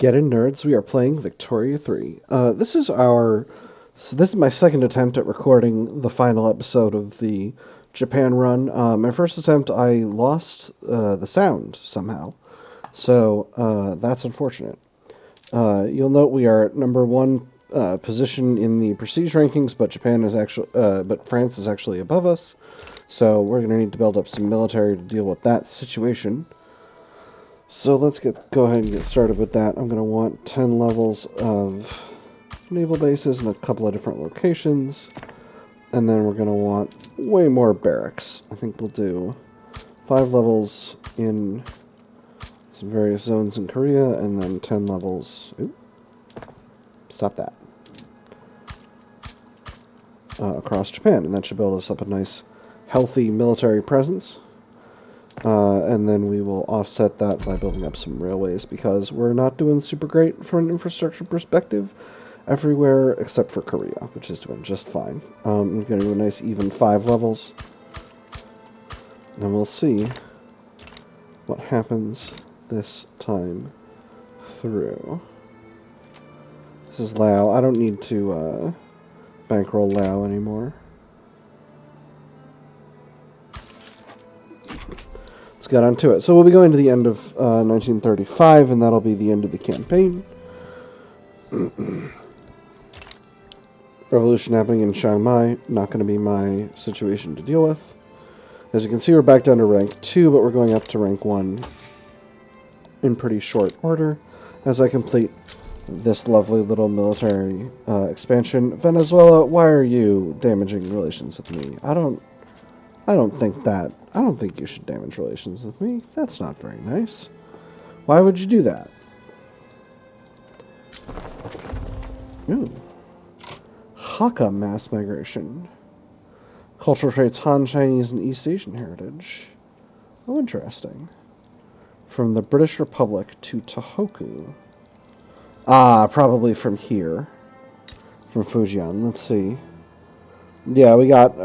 Get in, nerds. We are playing Victoria 3. This is my second attempt at recording the final episode of the Japan run. My first attempt, I lost the sound somehow, so that's unfortunate. You'll note we are at number one position in the prestige rankings, but France is actually above us. So we're going to need to build up some military to deal with that situation. So let's go ahead and get started with that. I'm going to want 10 levels of naval bases in a couple of different locations. And then we're going to want way more barracks. I think we'll do 5 levels in some various zones in Korea, and then 10 levels... Ooh, stop that. Across Japan. And that should build us up a nice, healthy military presence. And then we will offset that by building up some railways, because we're not doing super great from an infrastructure perspective everywhere except for Korea, which is doing just fine. I'm going to do a nice even 5 levels. And we'll see what happens this time through. This is Lao. I don't need to bankroll Lao anymore. Let's get on to it. So we'll be going to the end of 1935, and that'll be the end of the campaign. Revolution happening in Chiang Mai, not going to be my situation to deal with. As you can see, we're back down to rank 2, but we're going up to rank 1 in pretty short order as I complete this lovely little military expansion. Venezuela, why are you damaging relations with me? I don't think you should damage relations with me. That's not very nice. Why would you do that? Ooh. Hakka mass migration. Cultural traits Han, Chinese, and East Asian heritage. Oh, interesting. From the British Republic to Tohoku. Ah, probably from here. From Fujian. Let's see. Yeah, we got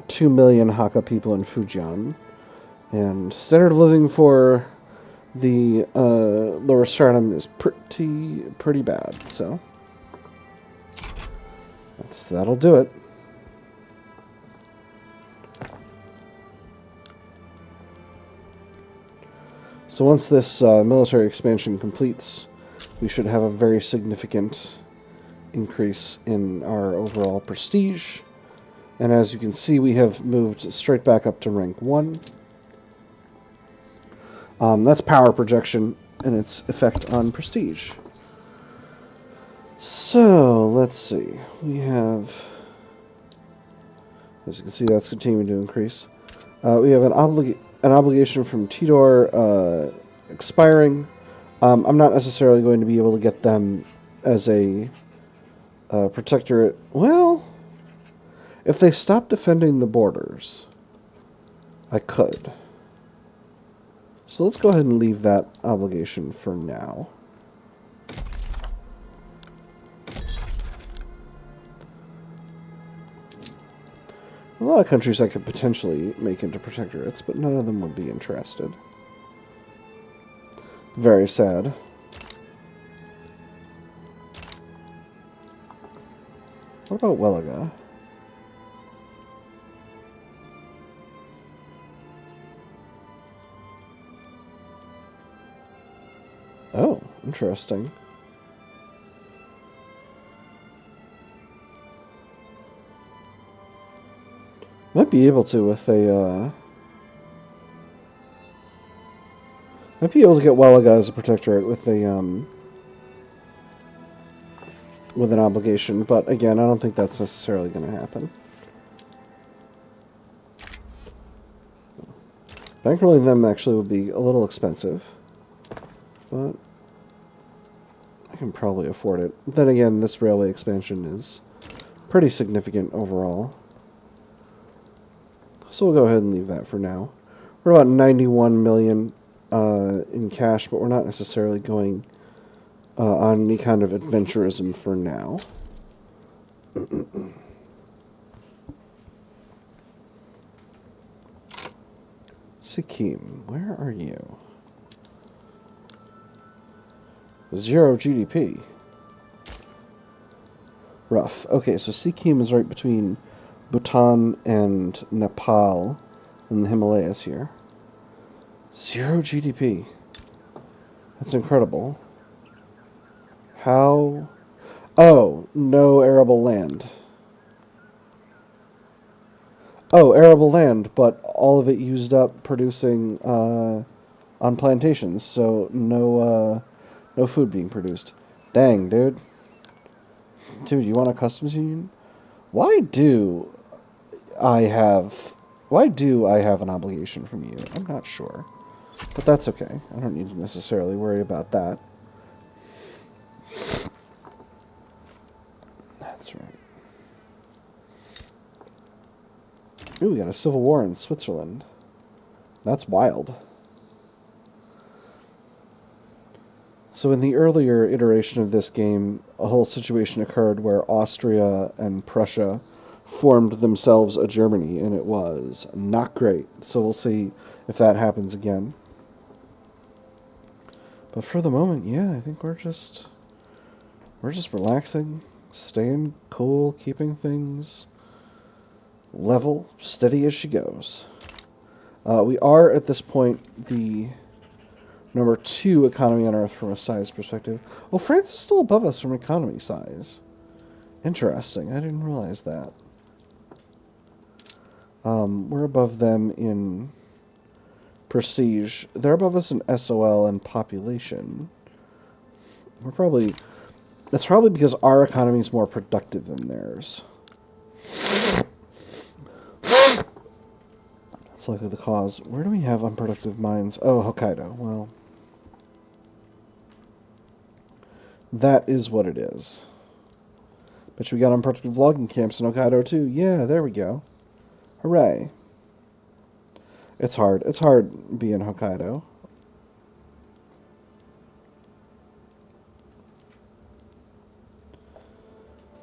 2 million Hakka people in Fujian. And standard of living for the lower stratum is pretty bad, so that'll do it. So once this military expansion completes, we should have a very significant increase in our overall prestige. And as you can see, we have moved straight back up to rank 1. That's power projection and its effect on prestige. So, let's see. We have, as you can see, that's continuing to increase. We have an obligation from Tidor expiring. I'm not necessarily going to be able to get them as a protectorate. Well, if they stop defending the borders, I could. So let's go ahead and leave that obligation for now. A lot of countries I could potentially make into protectorates, but none of them would be interested. Very sad. What about Welaga? Oh, interesting. Might be able to with a, might be able to get Welaga as a protectorate with a, with an obligation, but again, I don't think that's necessarily going to happen. Bankrolling them actually would be a little expensive, but I can probably afford it. Then again, this railway expansion is pretty significant overall. So we'll go ahead and leave that for now. We're about 91 million in cash, but we're not necessarily going on any kind of adventurism for now. Sikkim, where are you? 0 GDP. Rough. Okay, so Sikkim is right between Bhutan and Nepal in the Himalayas here. 0 GDP. That's incredible. How? Oh, no arable land. Oh, arable land, but all of it used up producing on plantations, so no food being produced. Dang, dude. Dude, you want a customs union? Why do I have why do I have an obligation from you? I'm not sure. But that's okay. I don't need to necessarily worry about that. That's right. Ooh, we got a civil war in Switzerland. That's wild. So in the earlier iteration of this game, a whole situation occurred where Austria and Prussia formed themselves a Germany, and it was not great. So we'll see if that happens again. But for the moment, yeah, I think we're just relaxing, staying cool, keeping things level, steady as she goes. We are at this point the number 2 economy on Earth from a size perspective. Oh, France is still above us from economy size. Interesting. I didn't realize that. We're above them in prestige. They're above us in SOL and population. That's probably because our economy is more productive than theirs. That's likely the cause. Where do we have unproductive mines? Oh, Hokkaido. Well, that is what it is. Bet we got unproductive logging camps in Hokkaido too. Yeah, there we go. Hooray. It's hard. It's hard being Hokkaido.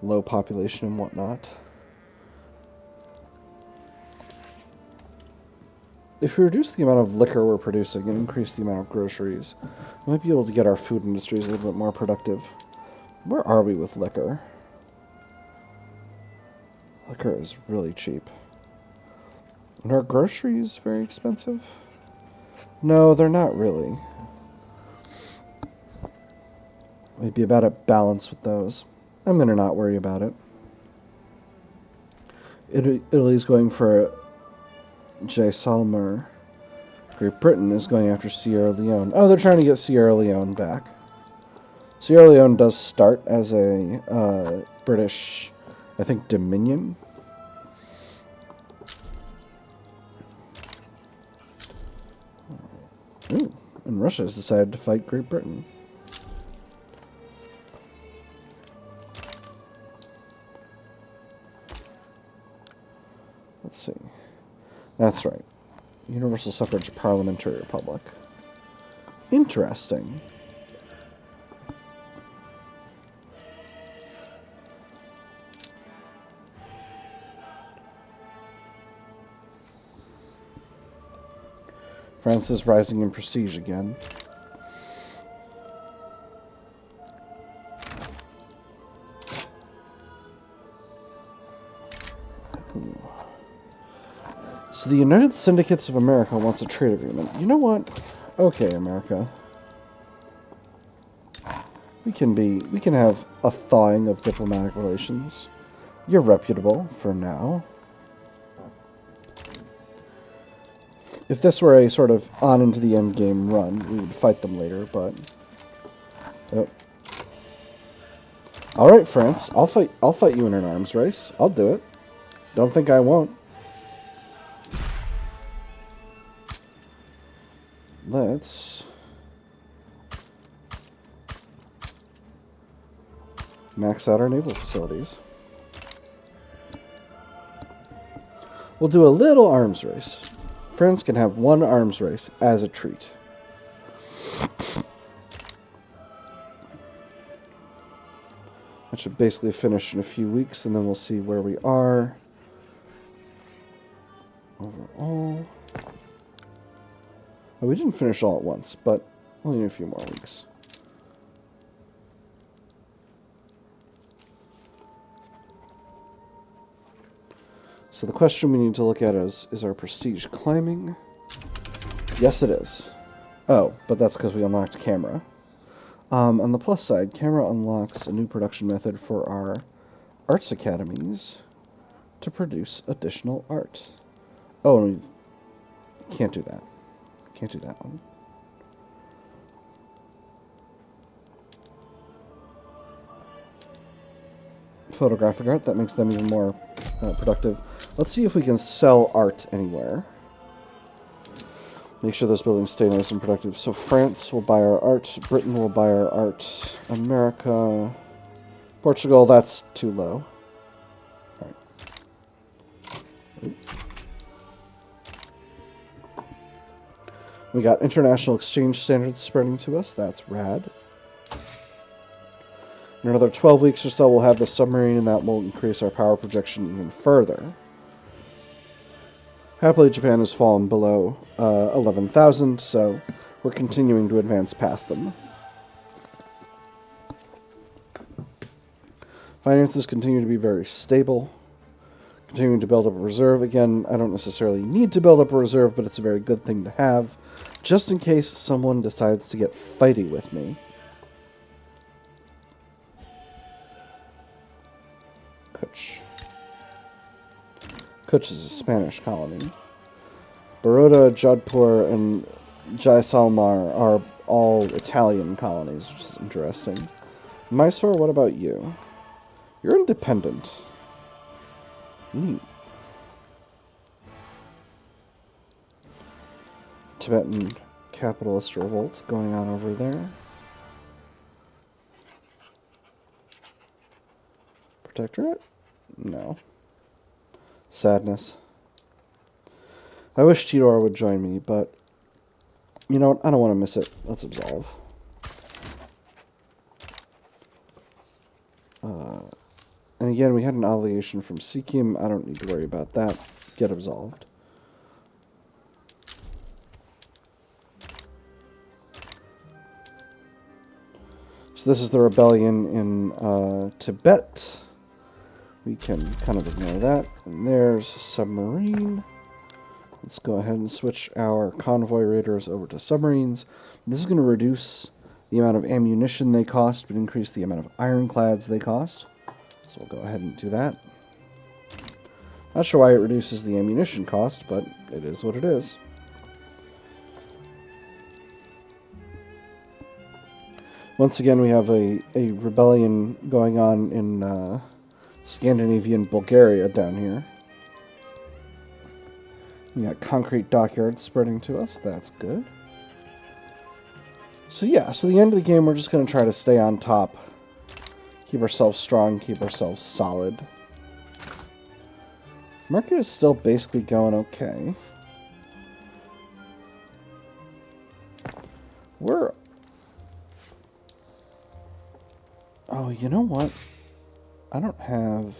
Low population and whatnot. If we reduce the amount of liquor we're producing and increase the amount of groceries, we might be able to get our food industries a little bit more productive. Where are we with liquor? Liquor is really cheap. And are groceries very expensive? No, they're not really. Might be about a balance with those. I'm going to not worry about it. Italy's going for Jaisalmer. Great Britain is going after Sierra Leone. Oh, they're trying to get Sierra Leone back. Sierra Leone does start as a British, I think, dominion. Ooh, and Russia has decided to fight Great Britain. Let's see. That's right. Universal Suffrage Parliamentary Republic. Interesting. France is rising in prestige again. So the United Syndicates of America wants a trade agreement. You know what? Okay, America. We can have a thawing of diplomatic relations. You're reputable for now. If this were a sort of on into the end game run, we would fight them later, but oh. All right, France. I'll fight you in an arms race. I'll do it. Don't think I won't. Let's max out our naval facilities. We'll do a little arms race. France can have one arms race as a treat. That should basically finish in a few weeks, and then we'll see where we are overall. Oh, we didn't finish all at once, but only in a few more weeks. So the question we need to look at is our prestige climbing? Yes, it is. Oh, but that's because we unlocked camera. On the plus side, camera unlocks a new production method for our arts academies to produce additional art. Oh, and we can't do that. Can't do that one. Photographic art, that makes them even more productive. Let's see if we can sell art anywhere. Make sure those buildings stay nice and productive. So France will buy our art, Britain will buy our art, America, Portugal, that's too low. All right. We got international exchange standards spreading to us, that's rad. In another 12 weeks or so, we'll have the submarine, and that will increase our power projection even further. Happily, Japan has fallen below 11,000, so we're continuing to advance past them. Finances continue to be very stable. Continuing to build up a reserve. Again, I don't necessarily need to build up a reserve, but it's a very good thing to have, just in case someone decides to get fighty with me. Kutch is a Spanish colony. Baroda, Jodhpur, and Jaisalmer are all Italian colonies, which is interesting. Mysore, what about you? You're independent. Neat. Tibetan capitalist revolt going on over there. Protectorate? No. Sadness. I wish Tidor would join me, but you know what? I don't want to miss it. Let's absolve. And again, we had an obligation from Sikkim. I don't need to worry about that. Get absolved. So this is the rebellion in Tibet. We can kind of ignore that. And there's a submarine. Let's go ahead and switch our convoy raiders over to submarines. This is going to reduce the amount of ammunition they cost, but increase the amount of ironclads they cost. So we'll go ahead and do that. Not sure why it reduces the ammunition cost, but it is what it is. Once again, we have a rebellion going on in Scandinavian Bulgaria down here. We got concrete dockyards spreading to us. That's good. So yeah, so the end of the game, we're just going to try to stay on top. Keep ourselves strong, keep ourselves solid. Market is still basically going okay. Oh, you know what? I don't have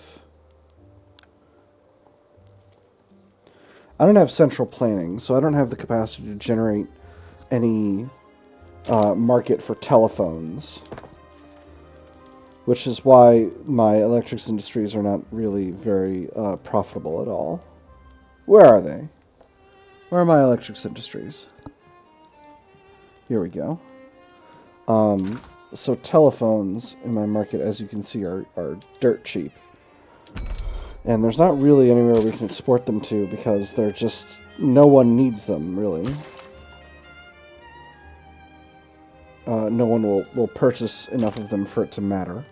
central planning, so I don't have the capacity to generate any market for telephones. Which is why my electrics industries are not really very profitable at all. Where are they? Where are my electrics industries? Here we go. So telephones in my market, as you can see, are dirt cheap. And there's not really anywhere we can export them to because they're just... no one needs them, really. No one will purchase enough of them for it to matter.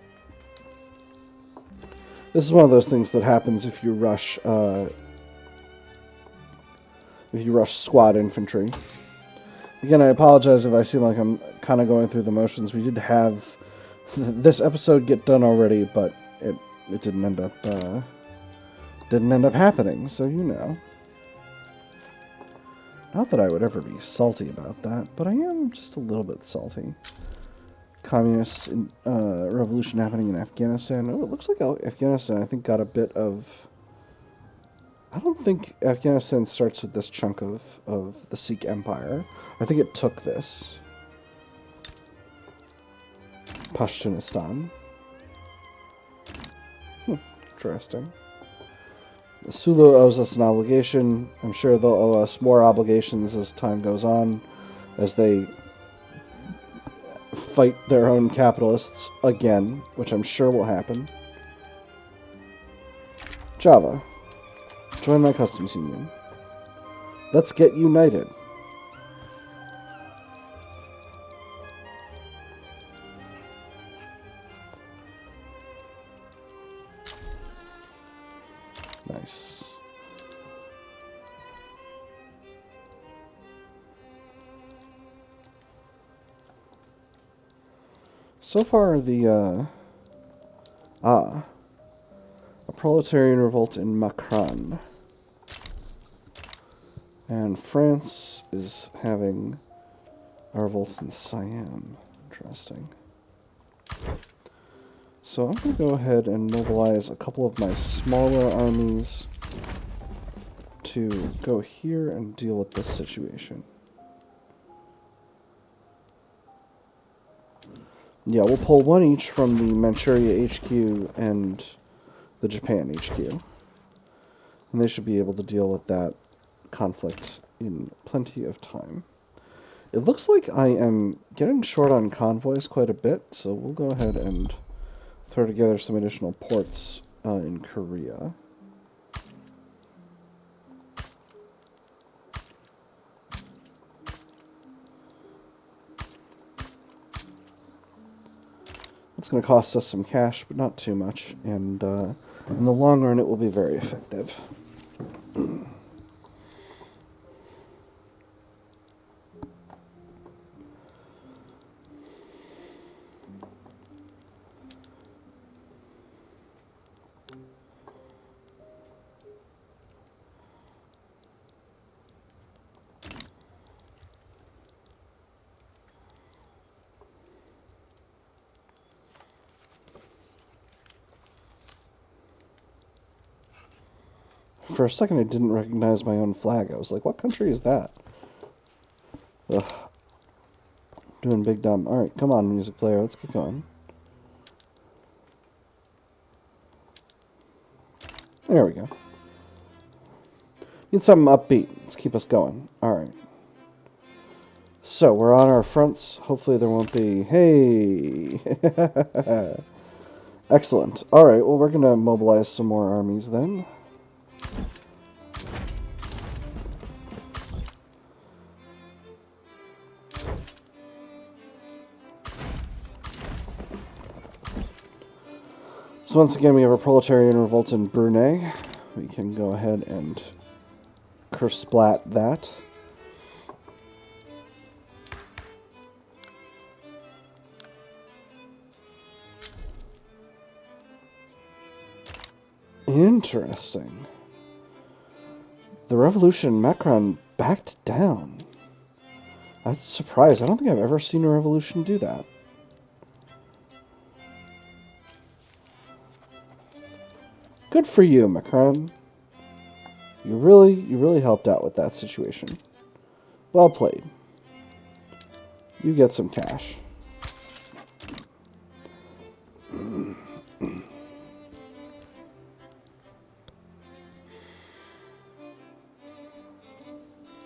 This is one of those things that happens if you rush squad infantry. Again, I apologize if I seem like I'm kind of going through the motions. We did have this episode get done already, but it didn't end up happening. So you know, not that I would ever be salty about that, but I am just a little bit salty. Communist revolution happening in Afghanistan. Oh, it looks like Afghanistan, I think, got a bit of... I don't think Afghanistan starts with this chunk of the Sikh Empire. I think it took this. Pashtunistan. Interesting. Sulu owes us an obligation. I'm sure they'll owe us more obligations as time goes on, as they fight their own capitalists again, which I'm sure will happen. Java, join my customs union. Let's get united. Nice. So far, a proletarian revolt in Macron. And France is having a revolt in Siam. Interesting. So I'm going to go ahead and mobilize a couple of my smaller armies to go here and deal with this situation. Yeah, we'll pull one each from the Manchuria HQ and the Japan HQ. And they should be able to deal with that conflict in plenty of time. It looks like I am getting short on convoys quite a bit, so we'll go ahead and throw together some additional ports in Korea. It's going to cost us some cash, but not too much, and in the long run it will be very effective. For a second, I didn't recognize my own flag. I was like, what country is that? Ugh. Doing big dumb. Alright, come on, music player. Let's get going. There we go. Need something upbeat. Let's keep us going. Alright. So, we're on our fronts. Hopefully there won't be... Hey! Excellent. Alright, well, we're going to mobilize some more armies then. So once again, we have a proletarian revolt in Brunei. We can go ahead and curse-splat that. Interesting. The revolution in Macron backed down. That's a surprise. I don't think I've ever seen a revolution do that. Good for you, Macron. You really helped out with that situation. Well played. You get some cash.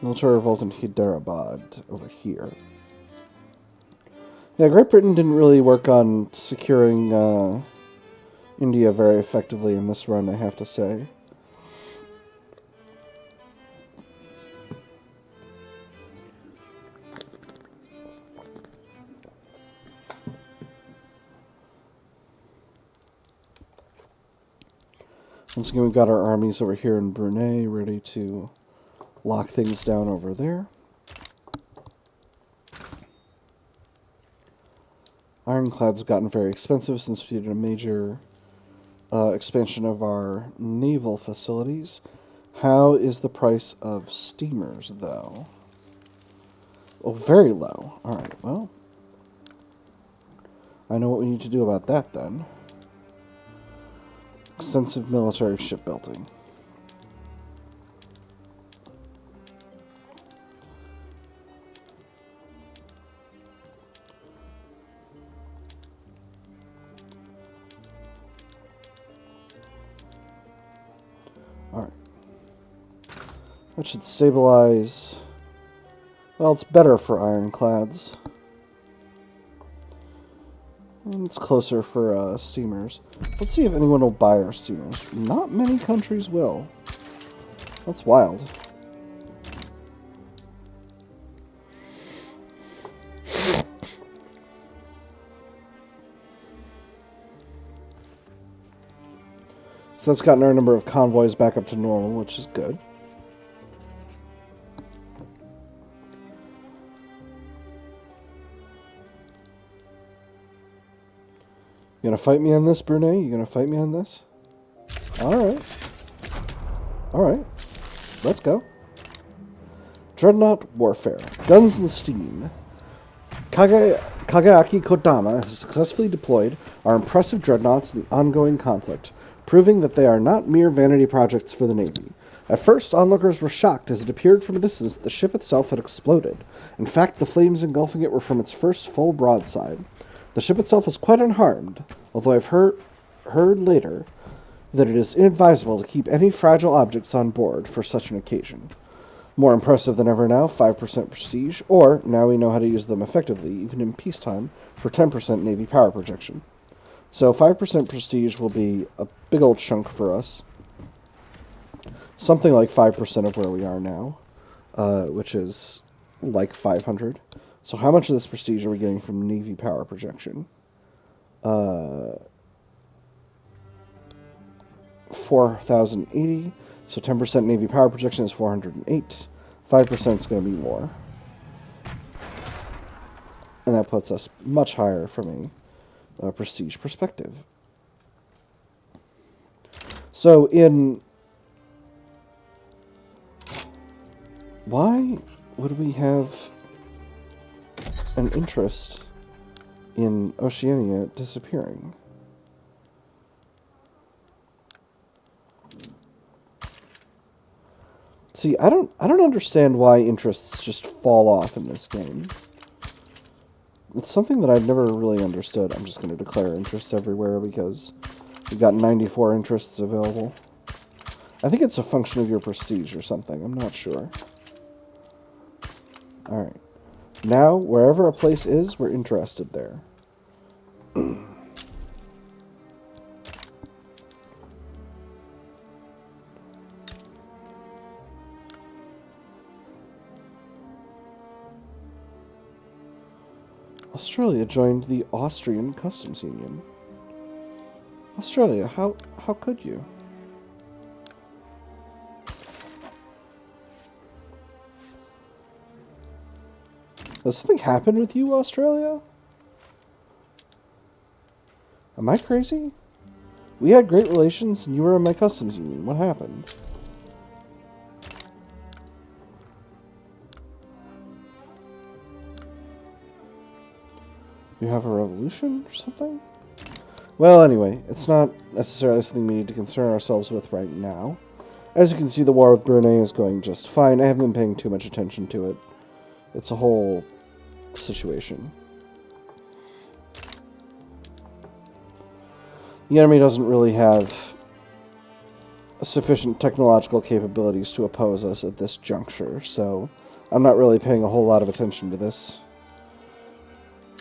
Military revolt in Hyderabad over here. Yeah, Great Britain didn't really work on securing India very effectively in this run, I have to say. Once again, we've got our armies over here in Brunei ready to lock things down over there. Ironclads have gotten very expensive since we did a major expansion of our naval facilities. How is the price of steamers, though? Oh, very low. Alright, well, I know what we need to do about that, then. Extensive military shipbuilding. Alright. That should stabilize... Well, it's better for ironclads. And it's closer for steamers. Let's see if anyone will buy our steamers. Not many countries will. That's wild. So that's gotten our number of convoys back up to normal, which is good. You gonna fight me on this, Brunei? You gonna fight me on this? Alright. Alright. Let's go. Dreadnought Warfare. Guns and Steam. Kagaaki Kodama has successfully deployed our impressive dreadnoughts in the ongoing conflict, proving that they are not mere vanity projects for the Navy. At first, onlookers were shocked as it appeared from a distance that the ship itself had exploded. In fact, the flames engulfing it were from its first full broadside. The ship itself was quite unharmed, although I've heard later that it is inadvisable to keep any fragile objects on board for such an occasion. More impressive than ever now, 5% prestige, or, now we know how to use them effectively, even in peacetime, for 10% Navy power projection. So 5% prestige will be a big old chunk for us. Something like 5% of where we are now, which is like 500. So how much of this prestige are we getting from Navy power projection? 4,080. So 10% Navy power projection is 408. 5% is going to be more. And that puts us much higher from a prestige perspective. So why would we have an interest in Oceania disappearing? See, I don't understand why interests just fall off in this game. It's something that I've never really understood. I'm just going to declare interests everywhere because we've got 94 interests available. I think it's a function of your prestige or something. I'm not sure. Alright. Now, wherever a place is, we're interested there. Australia joined the Austrian Customs Union. Australia, how could you? Has something happened with you, Australia? Am I crazy? We had great relations and you were in my customs union. What happened? You have a revolution or something? Well, anyway, it's not necessarily something we need to concern ourselves with right now. As you can see, the war with Brunei is going just fine. I haven't been paying too much attention to it. It's a whole situation. The enemy doesn't really have sufficient technological capabilities to oppose us at this juncture, so I'm not really paying a whole lot of attention to this.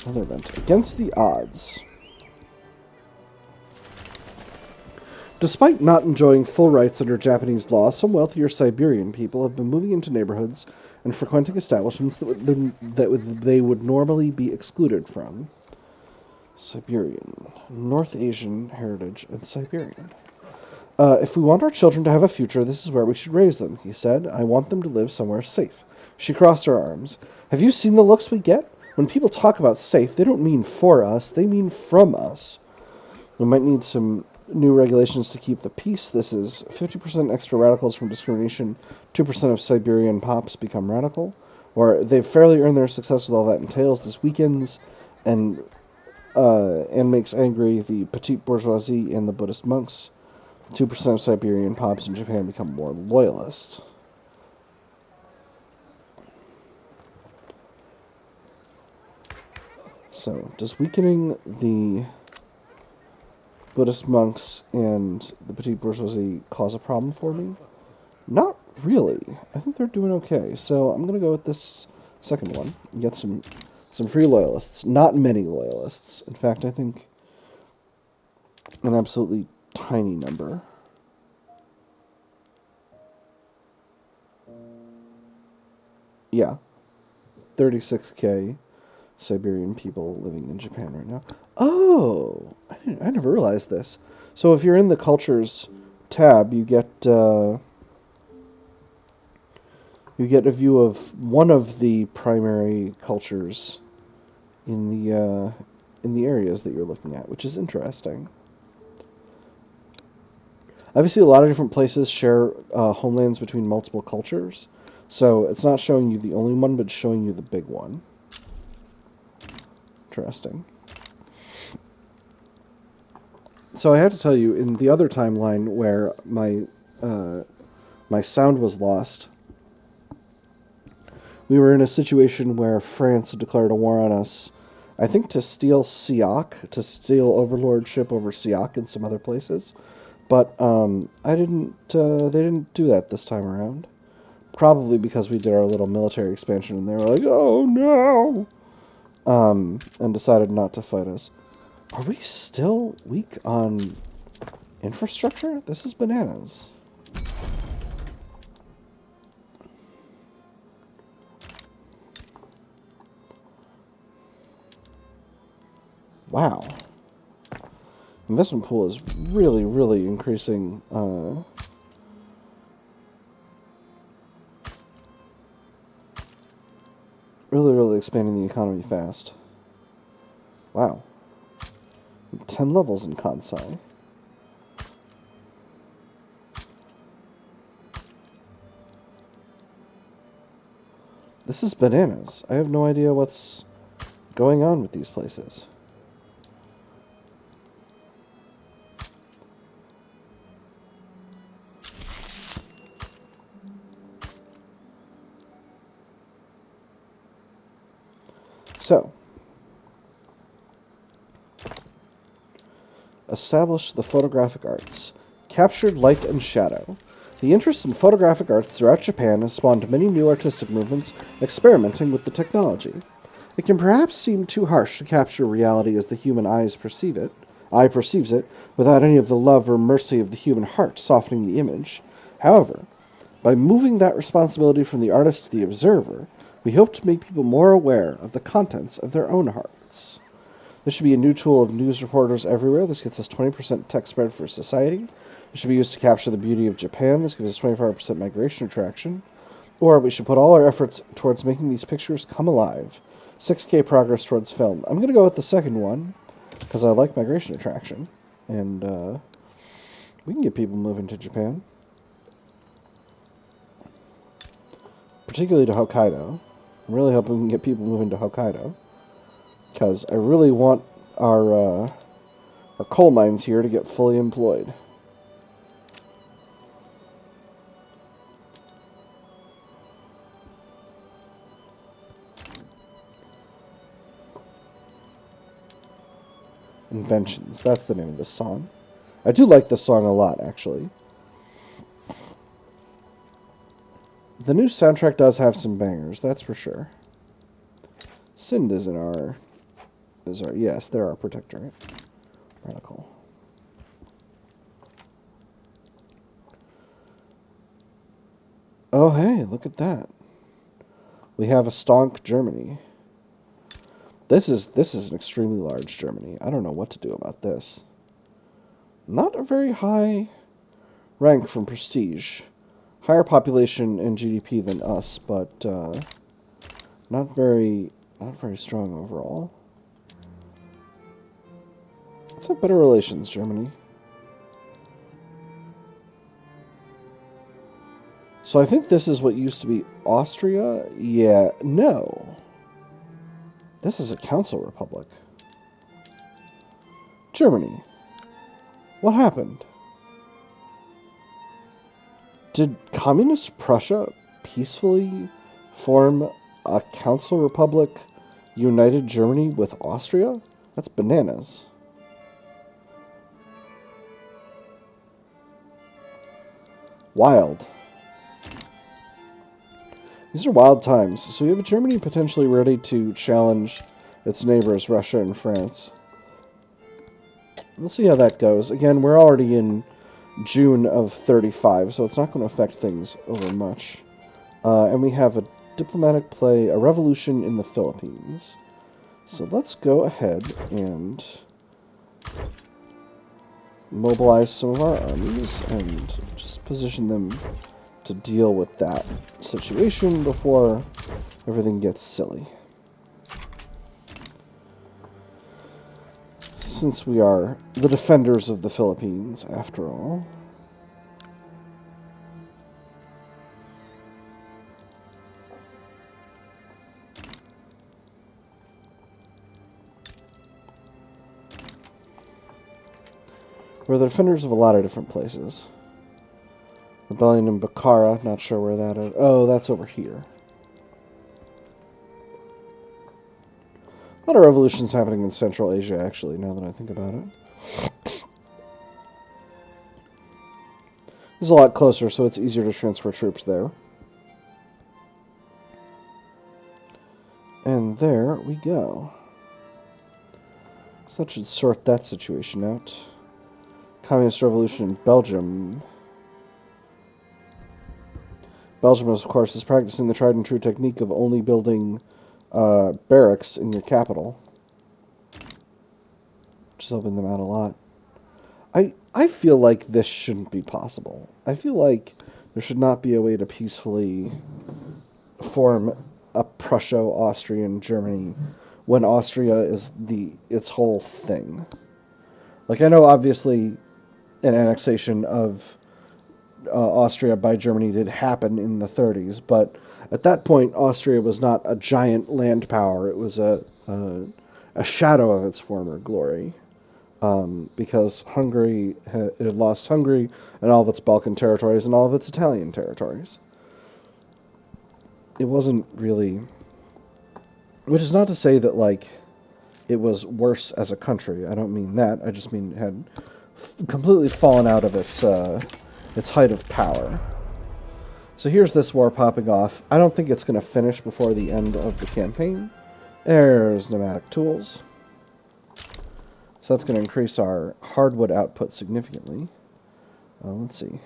Another event. Against the odds. Despite not enjoying full rights under Japanese law, some wealthier Siberian people have been moving into neighborhoods and frequenting establishments that they would normally be excluded from. Siberian. North Asian heritage and Siberian. If we want our children to have a future, this is where we should raise them, he said. I want them to live somewhere safe. She crossed her arms. Have you seen the looks we get? When people talk about safe, they don't mean for us, they mean from us. We might need some new regulations to keep the peace. This is 50% extra radicals from discrimination, 2% of Siberian pops become radical, or they've fairly earned their success with all that entails. This weakens and makes angry the petite bourgeoisie and the Buddhist monks. 2% of Siberian pops in Japan become more loyalist. So, does weakening the Buddhist monks and the petite bourgeoisie cause a problem for me? Not Really? I think they're doing okay. So I'm going to go with this second one and get some free loyalists. Not many loyalists. In fact, I think an absolutely tiny number. Yeah. 36K Siberian people living in Japan right now. Oh! I never realized this. So if you're in the cultures tab, you get a view of one of the primary cultures in the areas that you're looking at, which is interesting. Obviously, a lot of different places share homelands between multiple cultures, so it's not showing you the only one, but showing you the big one. Interesting. So I have to tell you, in the other timeline where my sound was lost, we were in a situation where France declared a war on us, I think to steal Siak, to steal overlordship over Siak and some other places. But they didn't do that this time around. Probably because we did our little military expansion and they were like, oh no! And decided not to fight us. Are we still weak on infrastructure? This is bananas. Wow. Investment pool is really, really increasing. Really, really expanding the economy fast. Wow. 10 levels in Kansai. This is bananas. I have no idea what's going on with these places. So, establish the photographic arts. Captured light and shadow. The interest in photographic arts throughout Japan has spawned many new artistic movements experimenting with the technology. It can perhaps seem too harsh to capture reality as the human eye perceives it, without any of the love or mercy of the human heart softening the image. However, by moving that responsibility from the artist to the observer, we hope to make people more aware of the contents of their own hearts. This should be a new tool of news reporters everywhere. This gets us 20% tech spread for society. It should be used to capture the beauty of Japan. This gives us 25% migration attraction. Or we should put all our efforts towards making these pictures come alive. 6K progress towards film. I'm going to go with the second one, because I like migration attraction. And we can get people moving to Japan. Particularly to Hokkaido. I'm really hoping we can get people moving to Hokkaido, because I really want our coal mines here to get fully employed. Inventions. That's the name of this song. I do like this song a lot, actually. The new soundtrack does have some bangers, that's for sure. Sind is yes, they're our protectorate. Radical. Oh hey, look at that. We have a stonk Germany. This is an extremely large Germany. I don't know what to do about this. Not a very high rank from prestige. Higher population and GDP than us, but not very strong overall. Let's have better relations, Germany. So I think this is what used to be Austria. Yeah, no. This is a council republic. Germany. What happened? Did Communist Prussia peacefully form a council republic, united Germany with Austria? That's bananas. Wild. These are wild times. So you have Germany potentially ready to challenge its neighbors, Russia and France. We'll see how that goes. Again, we're already in June of 35, so it's not going to affect things over much. And we have a diplomatic play, a revolution in the Philippines. So let's go ahead and mobilize some of our armies and just position them to deal with that situation before everything gets silly. Since we are the defenders of the Philippines, after all. We're the defenders of a lot of different places. Rebellion in Bukhara, not sure where that is. Oh, that's over here. A lot of revolutions happening in Central Asia, actually, now that I think about it. This is a lot closer, so it's easier to transfer troops there. And there we go. So that should sort that situation out. Communist revolution in Belgium. Belgium, of course, is practicing the tried and true technique of only building barracks in your capital, which is helping them out a lot. I feel like this shouldn't be possible. I feel like there should not be a way to peacefully form a Prusso-Austrian Germany when Austria is its whole thing. Like, I know obviously an annexation of Austria by Germany did happen in the 30s, but at that point, Austria was not a giant land power. It was a shadow of its former glory, because Hungary had lost Hungary and all of its Balkan territories and all of its Italian territories. It wasn't really... Which is not to say that, like, it was worse as a country. I don't mean that. I just mean it had completely fallen out of its height of power. So here's this war popping off. I don't think it's going to finish before the end of the campaign. There's pneumatic tools. So that's going to increase our hardwood output significantly. Let's see.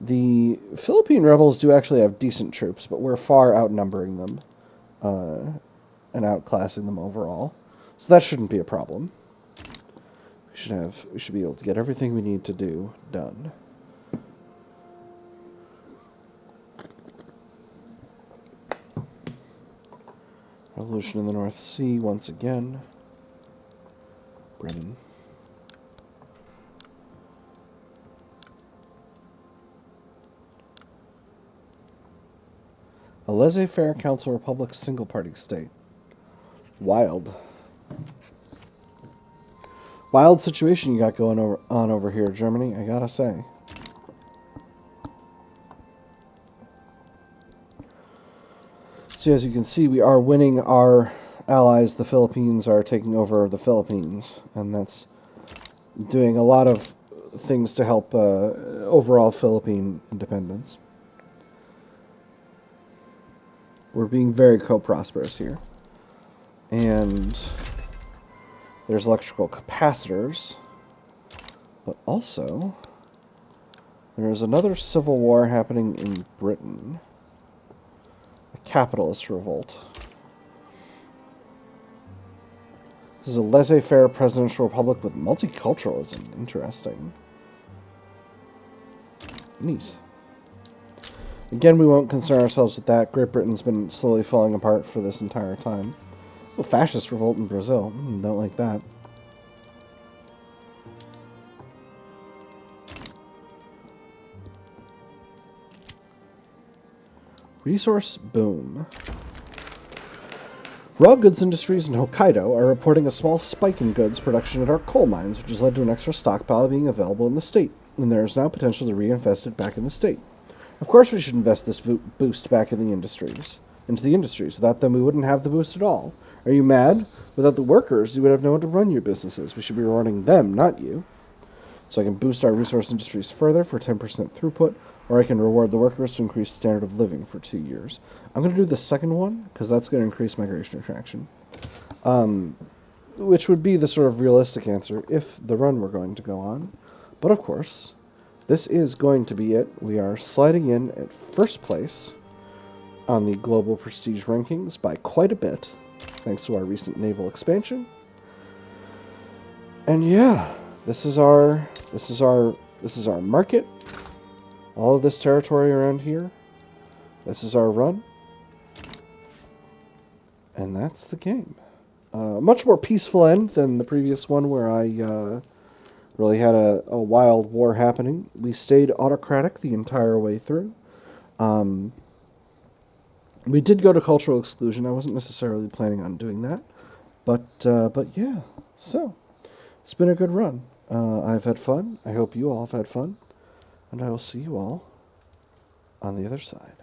The Philippine rebels do actually have decent troops, but we're far outnumbering them and outclassing them overall. So that shouldn't be a problem. We should be able to get everything we need to do done. Revolution in the North Sea once again. Britain. A laissez-faire council republic single-party state. Wild. Wild situation you got going on over here, Germany, I gotta say. So as you can see, we are winning our allies. The Philippines are taking over the Philippines, and that's doing a lot of things to help overall Philippine independence. We're being very co-prosperous here. And there's electrical capacitors, but also there's another civil war happening in Britain. A capitalist revolt. This is a laissez-faire presidential republic with multiculturalism. Interesting. Neat. Again, we won't concern ourselves with that. Great Britain's been slowly falling apart for this entire time. Oh, fascist revolt in Brazil. Don't like that. Resource boom. Raw goods industries in Hokkaido are reporting a small spike in goods production at our coal mines, which has led to an extra stockpile being available in the state, and there is now potential to reinvest it back in the state. Of course we should invest this boost back in the industries. Without them, we wouldn't have the boost at all. Are you mad? Without the workers, you would have no one to run your businesses. We should be rewarding them, not you. So I can boost our resource industries further for 10% throughput, or I can reward the workers to increase standard of living for 2 years. I'm going to do the second one, because that's going to increase migration attraction. Which would be the sort of realistic answer if the run were going to go on. But of course, this is going to be it. We are sliding in at first place on the global prestige rankings by quite a bit, thanks to our recent naval expansion. And yeah, this is our market. All of this territory around here. This is our run. And that's the game. Much more peaceful end than the previous one where I really had a wild war happening. We stayed autocratic the entire way through. We did go to cultural exclusion. I wasn't necessarily planning on doing that. But yeah, so it's been a good run. I've had fun. I hope you all have had fun. And I will see you all on the other side.